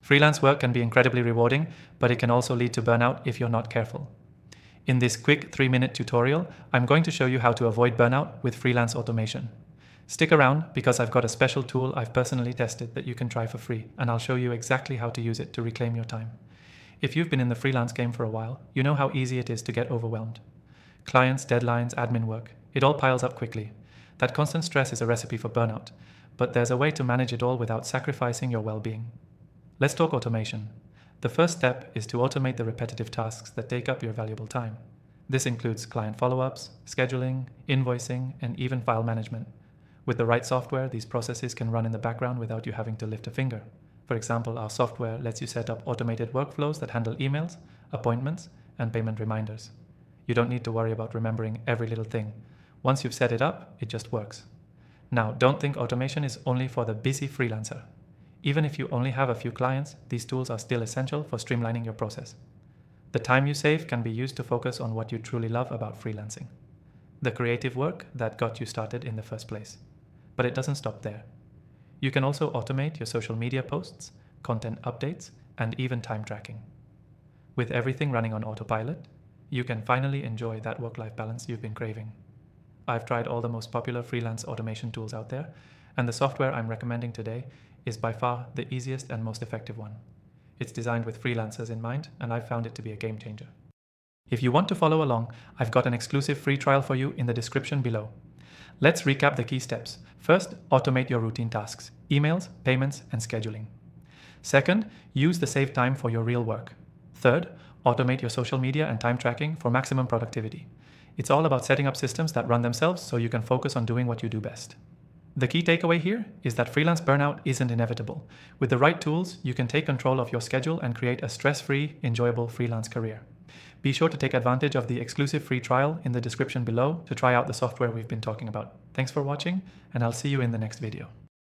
Freelance work can be incredibly rewarding, but it can also lead to burnout if you're not careful. In this quick 3-minute tutorial, I'm going to show you how to avoid burnout with freelance automation. Stick around because I've got a special tool I've personally tested that you can try for free, and I'll show you exactly how to use it to reclaim your time. If you've been in the freelance game for a while, you know how easy it is to get overwhelmed. Clients, deadlines, admin work, it all piles up quickly. That constant stress is a recipe for burnout, but there's a way to manage it all without sacrificing your well-being. Let's talk automation. The first step is to automate the repetitive tasks that take up your valuable time. This includes client follow-ups, scheduling, invoicing, and even file management. With the right software, these processes can run in the background without you having to lift a finger. For example, our software lets you set up automated workflows that handle emails, appointments, and payment reminders. You don't need to worry about remembering every little thing. Once you've set it up, it just works. Now, don't think automation is only for the busy freelancer. Even if you only have a few clients, these tools are still essential for streamlining your process. The time you save can be used to focus on what you truly love about freelancing. The creative work that got you started in the first place. But it doesn't stop there. You can also automate your social media posts, content updates, and even time tracking. With everything running on autopilot, you can finally enjoy that work-life balance you've been craving. I've tried all the most popular freelance automation tools out there, and the software I'm recommending today is by far the easiest and most effective one. It's designed with freelancers in mind, and I've found it to be a game changer. If you want to follow along, I've got an exclusive free trial for you in the description below. Let's recap the key steps. First, automate your routine tasks, emails, payments, and scheduling. Second, use the saved time for your real work. Third, automate your social media and time tracking for maximum productivity. It's all about setting up systems that run themselves so you can focus on doing what you do best. The key takeaway here is that freelance burnout isn't inevitable. With the right tools, you can take control of your schedule and create a stress-free, enjoyable freelance career. Be sure to take advantage of the exclusive free trial in the description below to try out the software we've been talking about. Thanks for watching, and I'll see you in the next video.